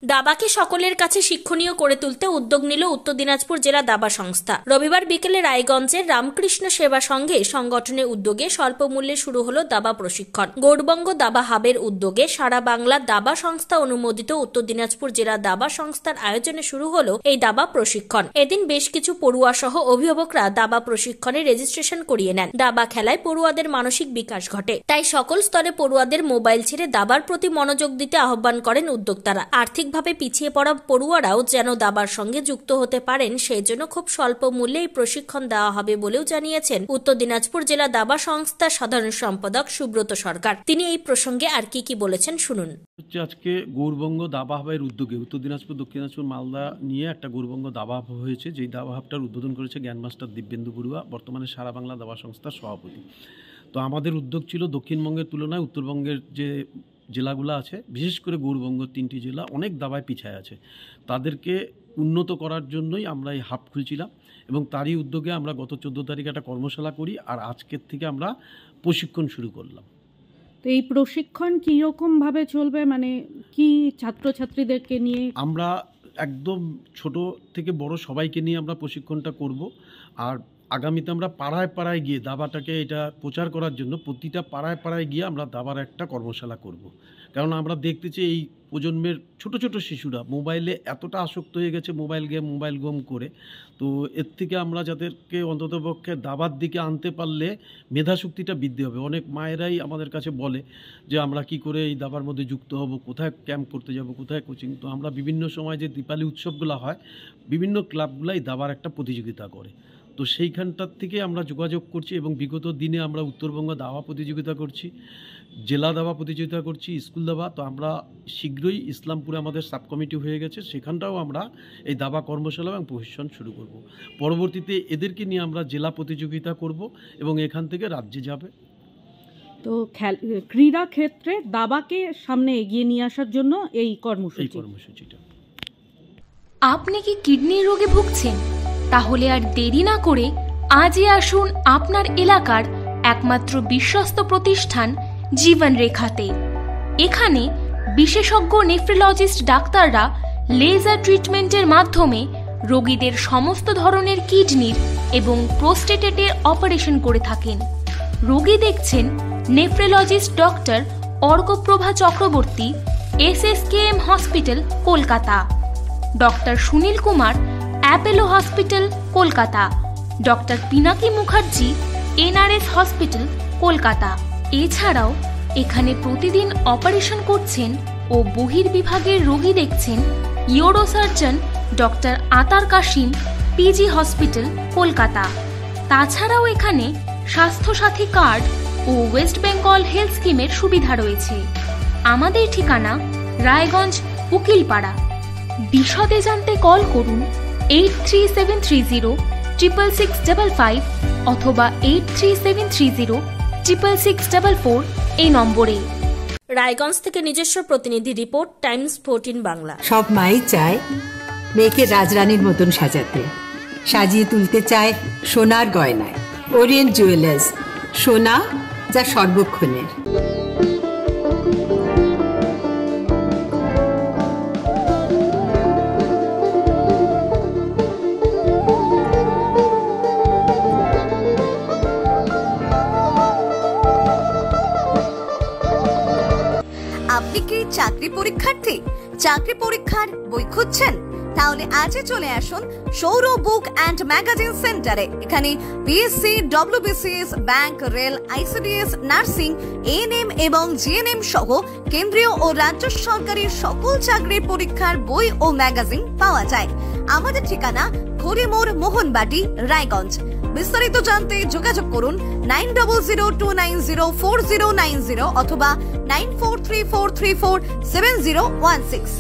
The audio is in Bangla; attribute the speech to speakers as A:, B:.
A: দাবাকে সকলের কাছে শিক্ষণীয় করে তুলতে উদ্যোগ নিল উত্তর দিনাজপুর জেলা দাবা সংস্থা। রবিবার বিকেলে রায়গঞ্জের রামকৃষ্ণ সেবা সংঘে সংগঠনের উদ্যোগে স্বল্প মূল্যে শুরু হলো দাবা প্রশিক্ষণ। গৌড়বঙ্গ দাবা হাবের উদ্যোগে সারা বাংলা দাবা সংস্থা অনুমোদিত উত্তর দিনাজপুর জেলা দাবা সংস্থার আয়োজনে শুরু হলো এই দাবা প্রশিক্ষণ। এদিন বেশ কিছু পড়ুয়া সহ অভিভাবকরা দাবা প্রশিক্ষণে রেজিস্ট্রেশন করিয়ে নেন। দাবা খেলায় পড়ুয়াদের মানসিক বিকাশ ঘটে, তাই সকল স্তরে পড়ুয়াদের মোবাইল ছেড়ে দাবার প্রতি মনোযোগ দিতে আহ্বান করেন উদ্যোক্তারা। আর্থিকভাবে পিছিয়ে পড়া পড়ুয়ারাও যেন দাবার সঙ্গে যুক্ত হতে পারেন, সেই জন্য খুব স্বল্প মূল্যে এই প্রশিক্ষণ দেওয়া হবে বলেও জানিয়েছেন উত্তর দিনাজপুর জেলা দাবা সংস্থার সাধারণ সম্পাদক সুব্রত সরকার। তিনি এই প্রসঙ্গে আর কি বলেছেন শুনুন।
B: আজকে গৌড়বঙ্গ দাবা হাবের উদ্যোগে উত্তর দিনাজপুর, দক্ষিণ দিনাজপুর, মালদা নিয়ে একটা গৌড়বঙ্গ দাবা হাব হয়েছে। যেই দাবা হাবটার উদ্বোধন করেছে জ্ঞান মাস্টার দিব্যেন্দু বড়ুয়া, বর্তমানে সারা বাংলা দাবা সংস্থার সভাপতি। তো আমাদের উদ্যোগ ছিল দক্ষিণবঙ্গের তুলনায় উত্তরবঙ্গের যে জেলাগুলো আছে, বিশেষ করে গৌড়বঙ্গ 3টি জেলা অনেক দাবায় পিছায় আছে, তাদেরকে উন্নত করার জন্যই আমরা এই হাব খুলছিলাম এবং তারই উদ্যোগে আমরা গত 14 তারিখে একটা কর্মশালা করি আর আজকের থেকে আমরা প্রশিক্ষণ শুরু করলাম।
C: তো এই প্রশিক্ষণ কীরকমভাবে চলবে, মানে কি ছাত্রছাত্রীদেরকে নিয়ে?
B: আমরা একদম ছোট থেকে বড় সবাইকে নিয়ে আমরা প্রশিক্ষণটা করব। আর আগামীতে আমরা পাড়ায় পাড়ায় গিয়ে দাবাটাকে এটা প্রচার করার জন্য প্রতিটা পাড়ায় পাড়ায় গিয়ে আমরা দাবার একটা কর্মশালা করব। কারণ আমরা দেখতেছি এই প্রজন্মের ছোট ছোট শিশুরা মোবাইলে এতটা আসক্ত হয়ে গেছে, মোবাইল গেম করে। তো এর থেকে আমরা যাদেরকে অন্ততপক্ষে দাবার দিকে আনতে পারলে মেধাশক্তিটা বৃদ্ধি হবে। অনেক মায়েরাই আমাদের কাছে বলে যে আমরা কি করে এই দাবার মধ্যে যুক্ত হব, কোথায় ক্যাম্প করতে যাব, কোথায় কোচিং। তো আমরা বিভিন্ন সময় যে দীপালি উৎসবগুলো হয়, বিভিন্ন ক্লাবগুলাই দাবার একটা প্রতিযোগিতা করে, তো সেইখানটার থেকে আমরা যোগাযোগ করছি এবং বিগত দিনে আমরা উত্তরবঙ্গ দাবা প্রতিযোগিতা করছি, জেলা দাবা প্রতিযোগিতা করছি, স্কুল দাবা। তো আমরা শীঘ্রই ইসলামপুরে আমাদের সাব কমিটি হয়ে গেছে, সেখানটাও আমরা এই দাবা কর্মশালা এবং প্রশিক্ষণ শুরু করব। পরবর্তীতে এদেরকে নিয়ে আমরা জেলা প্রতিযোগিতা করব এবং এখান থেকে রাজ্যে যাবে।
C: তো ক্রীড়া ক্ষেত্রে দাবাকে সামনে এগিয়ে নিয়ে আসার জন্য এই কর্মসূচিটা।
D: আপনি কি কিডনির রোগে ভুগছেন? তাহলে আর দেরি না করে আজই আসুন আপনার এলাকার একমাত্র বিশ্বস্ত প্রতিষ্ঠান জীবন রেখাতে। এখানে বিশেষজ্ঞ নেফ্রোলজিস্ট ডাক্তাররা লেজার ট্রিটমেন্টের মাধ্যমে রোগীদের সমস্ত ধরনের কিডনির এবং প্রোস্টেটের অপারেশন করে থাকেন। রোগী দেখছেন nephrologist doctor Arkaprava Chakraborty, SSKM hospital, Kolkata. Doctor Sunil Kumar, Apollo hospital, Kolkata. Doctor Pinaki Mukherjee, NRS hospital, Kolkata. এছাড়াও এখানে প্রতিদিন অপারেশন করছেন ও বহির্বিভাগের রোগী দেখছেন ইউরোসার্জন ডক্টর আতার কাশিম, PG হসপিটাল, কলকাতা। তাছাড়াও এখানে স্বাস্থ্যসাথী কার্ড ও ওয়েস্ট বেঙ্গল হেলথ স্কিমের সুবিধা রয়েছে। আমাদের ঠিকানা রায়গঞ্জ, উকিলপাড়া। বিশদে জানতে কল করুন 8373066655 অথবা 8373066644 এই নম্বরে।
A: রায়গঞ্জ থেকে নিজস্ব প্রতিনিধি রিপোর্ট, টাইমস 14 বাংলা।
E: সব মাই চায় মেয়েকে রাজরানীর মতন সাজাতে, সাজিয়ে তুলতে চায় সোনার গয়নায়। ওরিয়েন্ট জুয়েলার্স, সোনা যা সর্বক্ষণের।
F: আপনি কি চাকরি পরীক্ষার্থী? চাকরি পরীক্ষার বই খুঁজছেন? তাহলে আজই চলে আসুন সৌরভ বুক অ্যান্ড ম্যাগাজিন সেন্টারে। এখানে BSc, WBCS, bank, rail, ICDS, nursing, ANM এবং GNM সহ কেন্দ্রীয় ও রাজ্য সরকারি সকল চাকরির পরীক্ষার বই ও ম্যাগাজিন পাওয়া যায়। আমাদের ঠিকানা খড়িমোড়, মোহনবাটি, রায়গঞ্জ। বিস্তারিত জানতে যোগাযোগ করুন 9002904090 অথবা 9434347016।